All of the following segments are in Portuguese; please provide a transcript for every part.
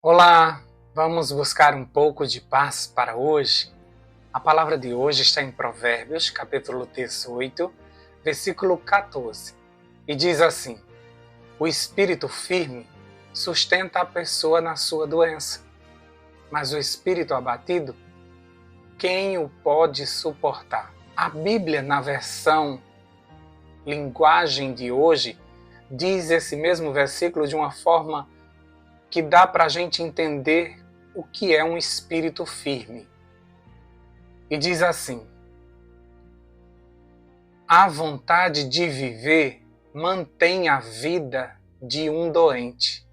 Olá, vamos buscar um pouco de paz para hoje? A palavra de hoje está em Provérbios, capítulo 18, versículo 14, e diz assim: o espírito firme sustenta a pessoa na sua doença, mas o espírito abatido, quem o pode suportar? A Bíblia, na versão linguagem de hoje, diz esse mesmo versículo de uma forma que dá para a gente entender o que é um espírito firme. E diz assim: a vontade de viver mantém a vida de um doente.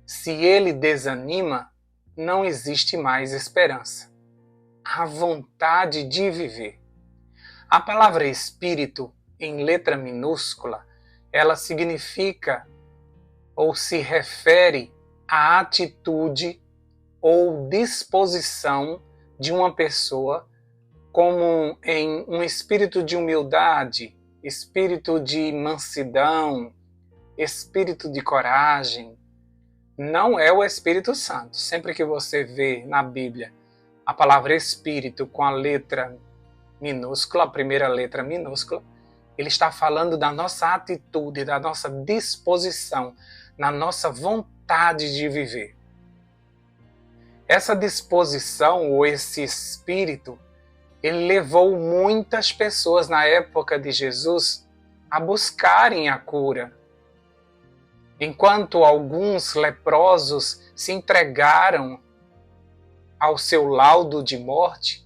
Se ele desanima, não existe mais esperança. A vontade de viver. A palavra espírito, em letra minúscula, ela significa ou se refere à atitude ou disposição de uma pessoa, como em um espírito de humildade, espírito de mansidão, espírito de coragem. Não é o Espírito Santo. Sempre que você vê na Bíblia a palavra espírito com a letra minúscula, a primeira letra minúscula, ele está falando da nossa atitude, da nossa disposição, na nossa vontade de viver. Essa disposição ou esse espírito, ele levou muitas pessoas na época de Jesus a buscarem a cura. Enquanto alguns leprosos se entregaram ao seu laudo de morte,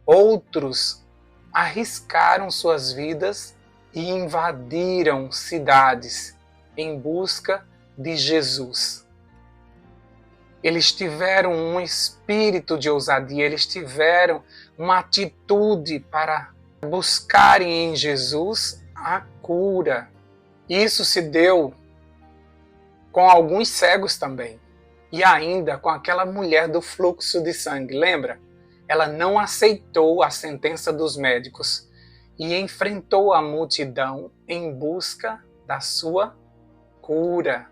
outros arriscaram suas vidas e invadiram cidades em busca de Jesus. Eles tiveram um espírito de ousadia, eles tiveram uma atitude para buscarem em Jesus a cura. Isso se deu com alguns cegos também. E ainda com aquela mulher do fluxo de sangue, lembra? Ela não aceitou a sentença dos médicos e enfrentou a multidão em busca da sua cura.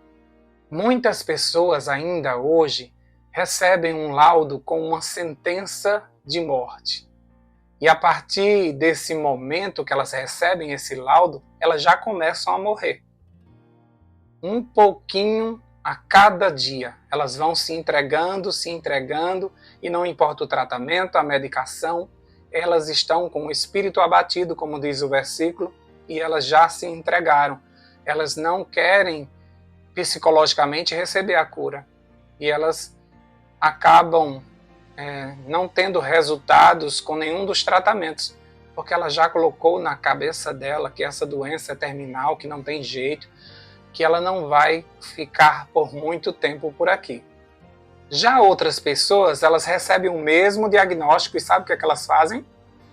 Muitas pessoas ainda hoje recebem um laudo com uma sentença de morte. E a partir desse momento que elas recebem esse laudo, elas já começam a morrer. Um pouquinho a cada dia, elas vão se entregando, e não importa o tratamento, a medicação, elas estão com o espírito abatido, como diz o versículo, e elas já se entregaram. Elas não querem psicologicamente receber a cura. E elas acabam não tendo resultados com nenhum dos tratamentos, porque ela já colocou na cabeça dela que essa doença é terminal, que não tem jeito, que ela não vai ficar por muito tempo por aqui. Já outras pessoas, elas recebem o mesmo diagnóstico e sabe o que é que elas fazem?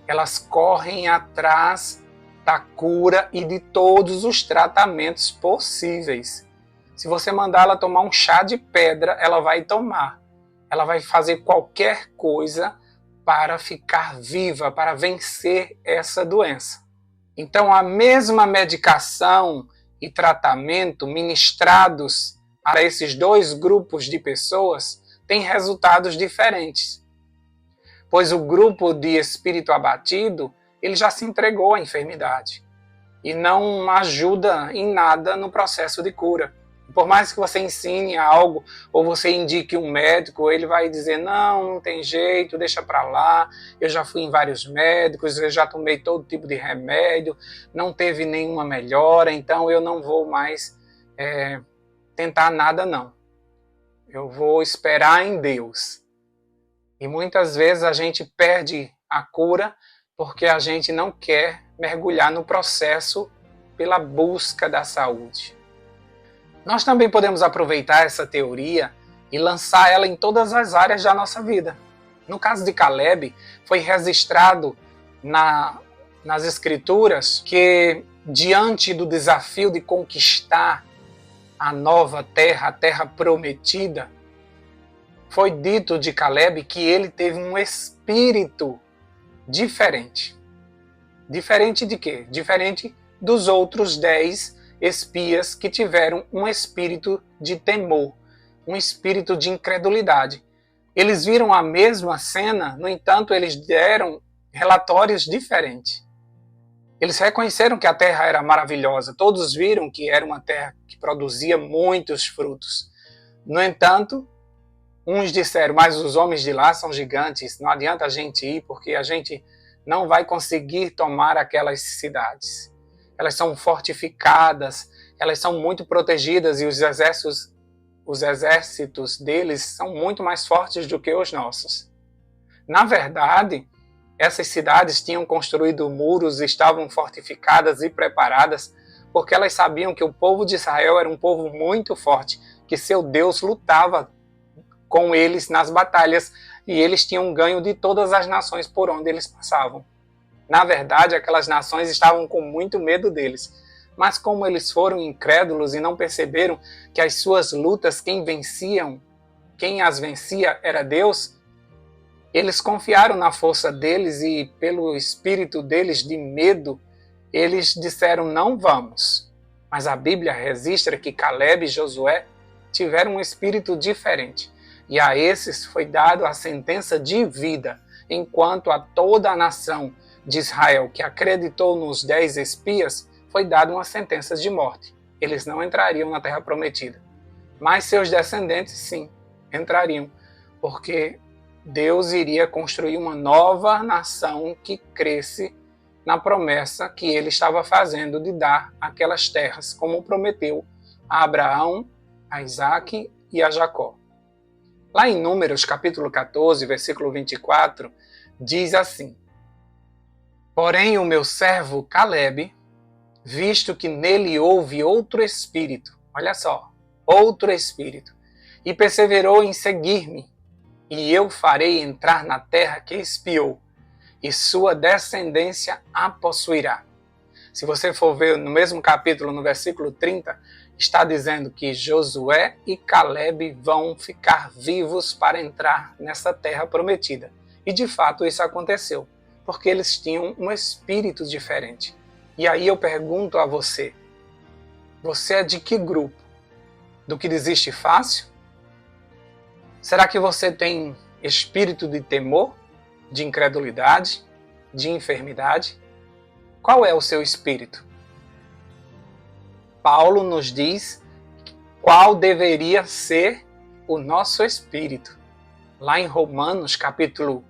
Elas correm atrás da cura e de todos os tratamentos possíveis. Se você mandar ela tomar um chá de pedra, ela vai tomar. Ela vai fazer qualquer coisa para ficar viva, para vencer essa doença. Então, a mesma medicação e tratamento ministrados para esses dois grupos de pessoas têm resultados diferentes. Pois o grupo de espírito abatido, ele já se entregou à enfermidade e não ajuda em nada no processo de cura. Por mais que você ensine algo ou você indique um médico, ele vai dizer: não tem jeito, deixa para lá, eu já fui em vários médicos, eu já tomei todo tipo de remédio, não teve nenhuma melhora, então eu não vou mais tentar nada não. Eu vou esperar em Deus. E muitas vezes a gente perde a cura porque a gente não quer mergulhar no processo pela busca da saúde. Nós também podemos aproveitar essa teoria e lançar ela em todas as áreas da nossa vida. No caso de Caleb, foi registrado nas escrituras que, diante do desafio de conquistar a nova terra, a terra prometida, foi dito de Caleb que ele teve um espírito diferente. Diferente de quê? Diferente dos outros 10 espias que tiveram um espírito de temor, um espírito de incredulidade. Eles viram a mesma cena, no entanto, eles deram relatórios diferentes. Eles reconheceram que a terra era maravilhosa, todos viram que era uma terra que produzia muitos frutos. No entanto, uns disseram, mas os homens de lá são gigantes, não adianta a gente ir porque a gente não vai conseguir tomar aquelas cidades. Elas são fortificadas, elas são muito protegidas e os exércitos deles são muito mais fortes do que os nossos. Na verdade, essas cidades tinham construído muros, estavam fortificadas e preparadas porque elas sabiam que o povo de Israel era um povo muito forte, que seu Deus lutava com eles nas batalhas e eles tinham ganho de todas as nações por onde eles passavam. Na verdade, aquelas nações estavam com muito medo deles, mas como eles foram incrédulos e não perceberam que as suas lutas, quem as vencia era Deus, eles confiaram na força deles e pelo espírito deles de medo, eles disseram não vamos. Mas a Bíblia registra que Caleb e Josué tiveram um espírito diferente. E a esses foi dado a sentença de vida, enquanto a toda a nação de Israel que acreditou nos 10 espias foi dada uma sentença de morte. Eles não entrariam na terra prometida. Mas seus descendentes sim, entrariam, porque Deus iria construir uma nova nação que cresce na promessa que ele estava fazendo de dar aquelas terras, como prometeu a Abraão, a Isaque e a Jacó. Lá em Números, capítulo 14, versículo 24, diz assim: porém o meu servo Caleb, visto que nele houve outro espírito, olha só, outro espírito, e perseverou em seguir-me, e eu farei entrar na terra que espiou, e sua descendência a possuirá. Se você for ver no mesmo capítulo, no versículo 30, está dizendo que Josué e Caleb vão ficar vivos para entrar nessa terra prometida. E de fato isso aconteceu, porque eles tinham um espírito diferente. E aí eu pergunto a você, você é de que grupo? Do que desiste fácil? Será que você tem espírito de temor, de incredulidade, de enfermidade? Qual é o seu espírito? Paulo nos diz qual deveria ser o nosso espírito. Lá em Romanos, capítulo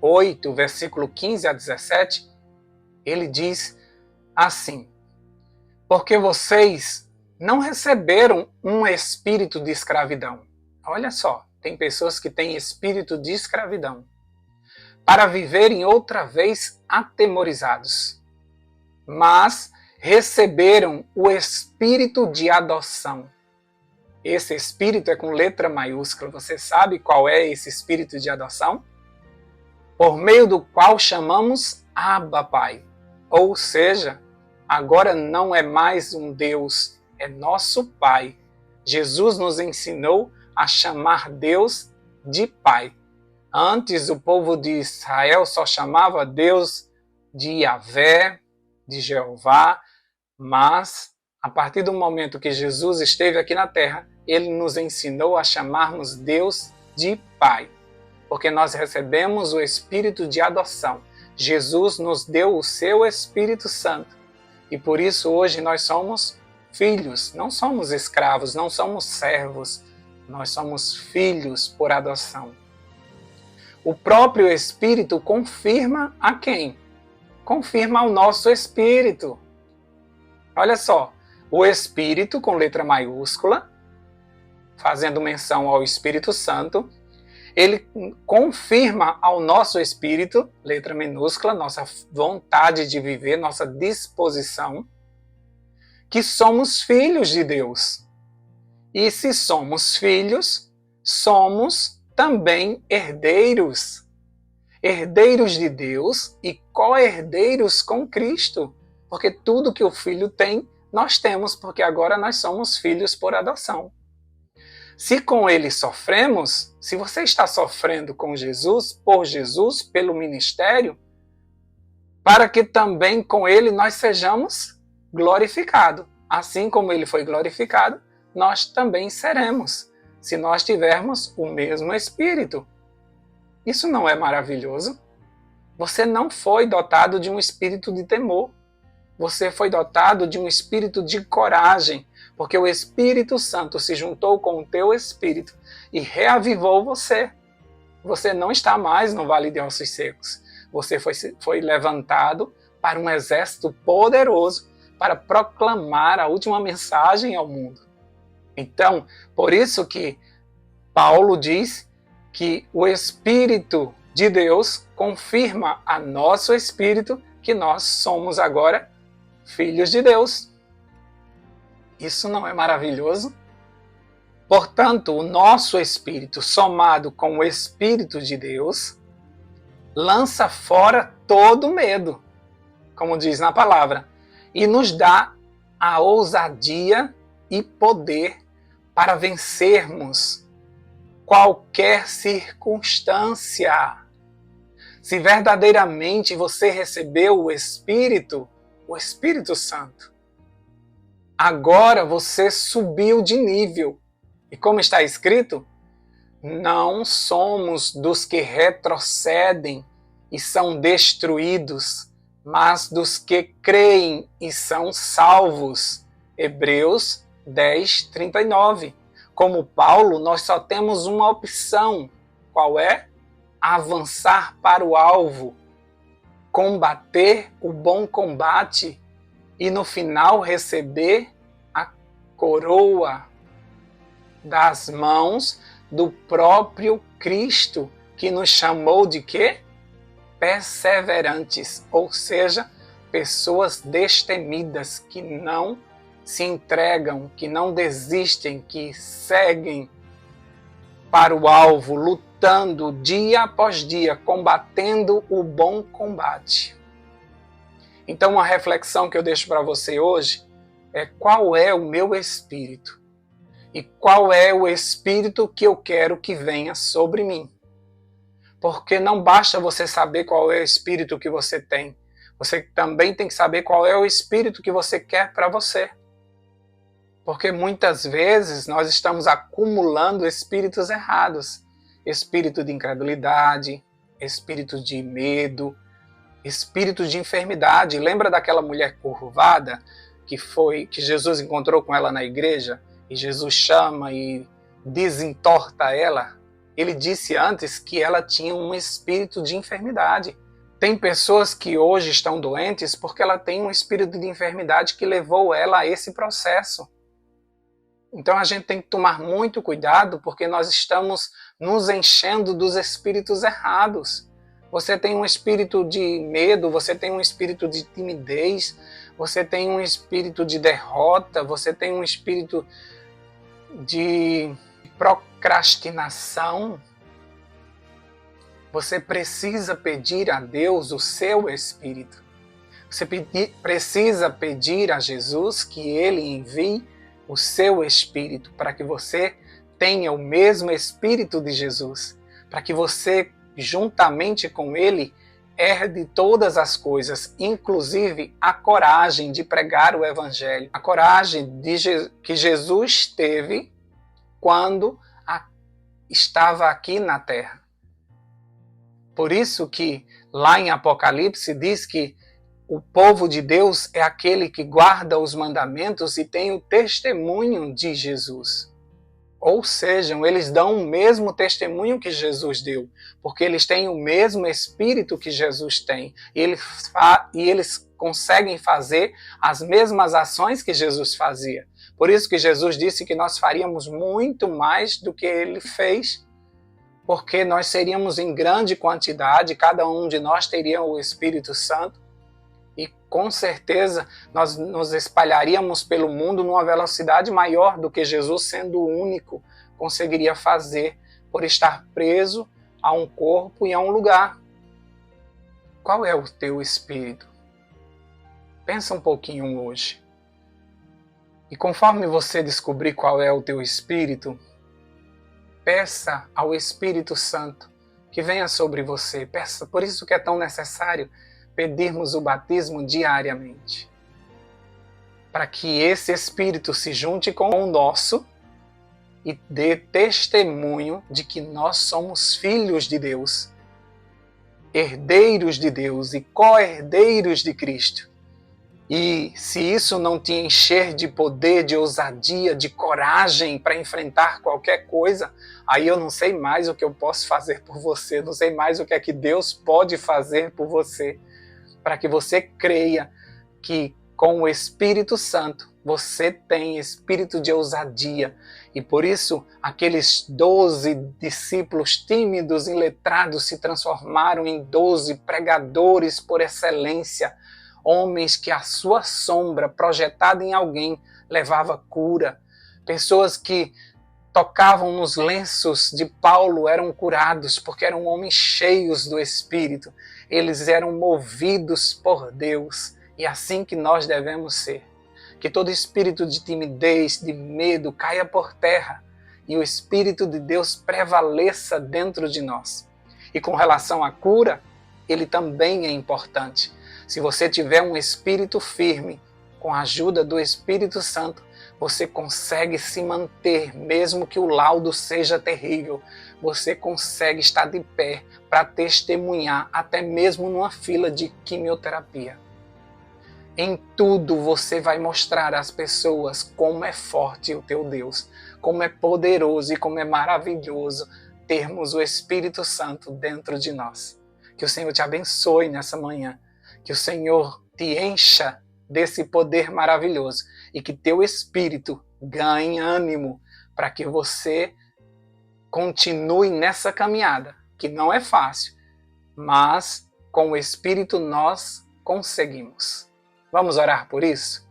8, versículo 15 a 17, ele diz assim: porque vocês não receberam um espírito de escravidão. Olha só, tem pessoas que têm espírito de escravidão, para viverem outra vez atemorizados, mas receberam o espírito de adoção. Esse espírito é com letra maiúscula. Você sabe qual é esse espírito de adoção? Por meio do qual chamamos Abba, Pai. Ou seja, agora não é mais um Deus, é nosso Pai. Jesus nos ensinou a chamar Deus de Pai. Antes o povo de Israel só chamava Deus de Yahvé, de Jeová, mas a partir do momento que Jesus esteve aqui na terra, ele nos ensinou a chamarmos Deus de Pai, porque nós recebemos o Espírito de adoção. Jesus nos deu o seu Espírito Santo e por isso hoje nós somos filhos, não somos escravos, não somos servos, nós somos filhos por adoção. O próprio Espírito confirma a quem? Confirma ao nosso espírito. Olha só, o Espírito com letra maiúscula, fazendo menção ao Espírito Santo, ele confirma ao nosso espírito, letra minúscula, nossa vontade de viver, nossa disposição, que somos filhos de Deus. E se somos filhos, somos também herdeiros. Herdeiros de Deus e co-herdeiros com Cristo. Porque tudo que o filho tem, nós temos, porque agora nós somos filhos por adoção. Se com ele sofremos, se você está sofrendo com Jesus, por Jesus, pelo ministério, para que também com ele nós sejamos glorificados. Assim como ele foi glorificado, nós também seremos. se nós tivermos o mesmo Espírito. Isso não é maravilhoso? Você não foi dotado de um espírito de temor. Você foi dotado de um espírito de coragem, porque o Espírito Santo se juntou com o teu espírito e reavivou você. Você não está mais no Vale de Ossos Secos. Você foi levantado para um exército poderoso para proclamar a última mensagem ao mundo. Então, por isso que Paulo diz que o Espírito de Deus confirma a nosso espírito que nós somos agora filhos de Deus. Isso não é maravilhoso? Portanto, o nosso espírito, somado com o Espírito de Deus, lança fora todo medo, como diz na palavra, e nos dá a ousadia e poder para vencermos qualquer circunstância. Se verdadeiramente você recebeu o Espírito Santo, agora você subiu de nível. E como está escrito, não somos dos que retrocedem e são destruídos, mas dos que creem e são salvos. Hebreus 10, 39. Como Paulo, nós só temos uma opção. Qual é? Avançar para o alvo, combater o bom combate e no final receber a coroa das mãos do próprio Cristo, que nos chamou de quê? Perseverantes, ou seja, pessoas destemidas, que não se entregam, que não desistem, que seguem para o alvo, lutando dia após dia, combatendo o bom combate. Então, uma reflexão que eu deixo para você hoje é: qual é o meu espírito? E qual é o espírito que eu quero que venha sobre mim? Porque não basta você saber qual é o espírito que você tem. Você também tem que saber qual é o espírito que você quer para você. Porque muitas vezes nós estamos acumulando espíritos errados. Espírito de incredulidade, espírito de medo, espírito de enfermidade. Lembra daquela mulher curvada que Jesus encontrou com ela na igreja? E Jesus chama e desentorta ela? Ele disse antes que ela tinha um espírito de enfermidade. Tem pessoas que hoje estão doentes porque ela tem um espírito de enfermidade que levou ela a esse processo. Então a gente tem que tomar muito cuidado, porque nós estamos nos enchendo dos espíritos errados. Você tem um espírito de medo, você tem um espírito de timidez, você tem um espírito de derrota, você tem um espírito de procrastinação. Você precisa pedir a Deus o seu espírito. Você precisa pedir a Jesus que Ele envie o seu espírito, para que você tenha o mesmo espírito de Jesus, para que você, juntamente com Ele, herde todas as coisas, inclusive a coragem de pregar o Evangelho, a coragem que Jesus teve quando estava aqui na Terra. Por isso que lá em Apocalipse diz que o povo de Deus é aquele que guarda os mandamentos e tem o testemunho de Jesus. Ou seja, eles dão o mesmo testemunho que Jesus deu, porque eles têm o mesmo espírito que Jesus tem. E eles conseguem fazer as mesmas ações que Jesus fazia. Por isso que Jesus disse que nós faríamos muito mais do que Ele fez, porque nós seríamos em grande quantidade, cada um de nós teria o Espírito Santo, e com certeza nós nos espalharíamos pelo mundo numa velocidade maior do que Jesus, sendo o único, conseguiria fazer, por estar preso a um corpo e a um lugar. Qual é o teu espírito? Pensa um pouquinho hoje. E conforme você descobrir qual é o teu espírito, peça ao Espírito Santo que venha sobre você. Peça, por isso que é tão necessário pedirmos o batismo diariamente, para que esse Espírito se junte com o nosso e dê testemunho de que nós somos filhos de Deus, herdeiros de Deus e co-herdeiros de Cristo. E se isso não te encher de poder, de ousadia, de coragem para enfrentar qualquer coisa, aí eu não sei mais o que eu posso fazer por você, não sei mais o que é que Deus pode fazer por você, para que você creia que com o Espírito Santo você tem espírito de ousadia. E por isso aqueles 12 discípulos tímidos e letrados se transformaram em 12 pregadores por excelência, homens que a sua sombra projetada em alguém levava cura. Pessoas que tocavam nos lenços de Paulo eram curados porque eram homens cheios do Espírito. Eles eram movidos por Deus. E é assim que nós devemos ser. Que todo espírito de timidez, de medo caia por terra e o Espírito de Deus prevaleça dentro de nós. E com relação à cura, ele também é importante. Se você tiver um espírito firme, com a ajuda do Espírito Santo, você consegue se manter, mesmo que o laudo seja terrível. Você consegue estar de pé para testemunhar, até mesmo numa fila de quimioterapia. Em tudo você vai mostrar às pessoas como é forte o teu Deus, como é poderoso e como é maravilhoso termos o Espírito Santo dentro de nós. Que o Senhor te abençoe nessa manhã. Que o Senhor te encha desse poder maravilhoso e que teu espírito ganhe ânimo para que você continue nessa caminhada, que não é fácil, mas com o Espírito nós conseguimos. Vamos orar por isso?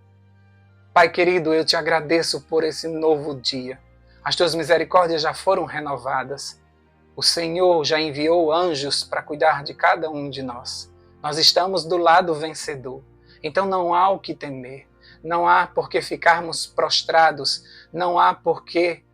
Pai querido, eu te agradeço por esse novo dia. As tuas misericórdias já foram renovadas. O Senhor já enviou anjos para cuidar de cada um de nós. Nós estamos do lado vencedor. Então não há o que temer. Não há por que ficarmos prostrados. Não há por que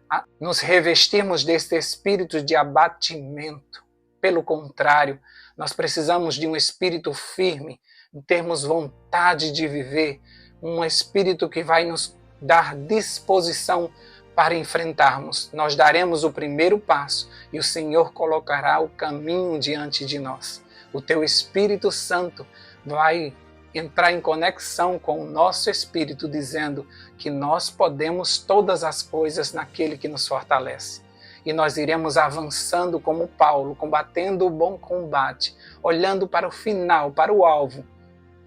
nos revestirmos deste espírito de abatimento. Pelo contrário, nós precisamos de um espírito firme, de termos vontade de viver, um espírito que vai nos dar disposição para enfrentarmos. Nós daremos o primeiro passo e o Senhor colocará o caminho diante de nós. O teu Espírito Santo vai entrar em conexão com o nosso espírito, dizendo que nós podemos todas as coisas naquele que nos fortalece. E nós iremos avançando como Paulo, combatendo o bom combate, olhando para o final, para o alvo,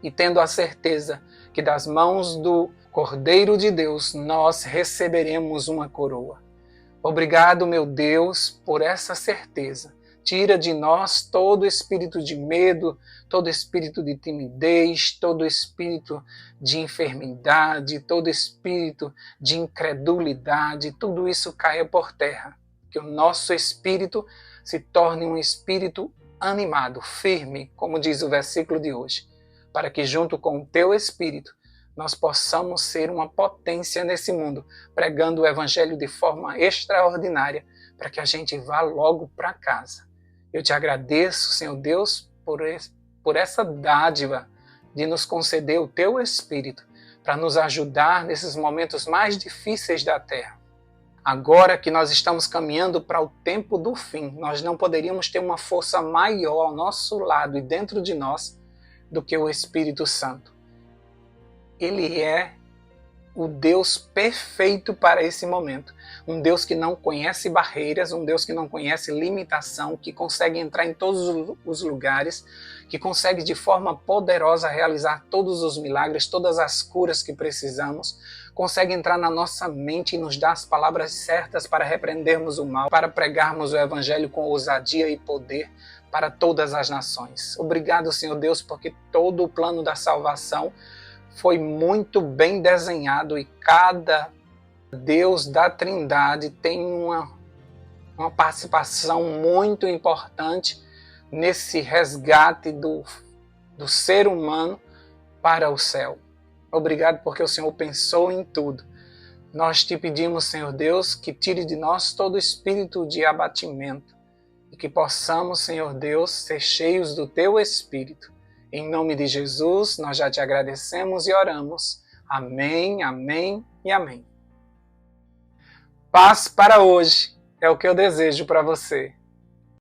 e tendo a certeza que das mãos do Cordeiro de Deus nós receberemos uma coroa. Obrigado, meu Deus, por essa certeza. Tira de nós todo espírito de medo, todo espírito de timidez, todo espírito de enfermidade, todo espírito de incredulidade, tudo isso caia por terra. Que o nosso espírito se torne um espírito animado, firme, como diz o versículo de hoje, para que junto com o teu espírito nós possamos ser uma potência nesse mundo, pregando o evangelho de forma extraordinária, para que a gente vá logo para casa. Eu te agradeço, Senhor Deus, por essa dádiva de nos conceder o teu Espírito para nos ajudar nesses momentos mais difíceis da terra. Agora que nós estamos caminhando para o tempo do fim, nós não poderíamos ter uma força maior ao nosso lado e dentro de nós do que o Espírito Santo. Ele é o Deus perfeito para esse momento. Um Deus que não conhece barreiras, um Deus que não conhece limitação, que consegue entrar em todos os lugares, que consegue de forma poderosa realizar todos os milagres, todas as curas que precisamos, consegue entrar na nossa mente e nos dar as palavras certas para repreendermos o mal, para pregarmos o Evangelho com ousadia e poder para todas as nações. Obrigado, Senhor Deus, porque todo o plano da salvação foi muito bem desenhado e cada Deus da Trindade tem uma participação muito importante nesse resgate do ser humano para o céu. Obrigado porque o Senhor pensou em tudo. Nós te pedimos, Senhor Deus, que tire de nós todo espírito de abatimento e que possamos, Senhor Deus, ser cheios do teu Espírito. Em nome de Jesus, nós já te agradecemos e oramos. Amém, amém e amém. Paz para hoje é o que eu desejo para você.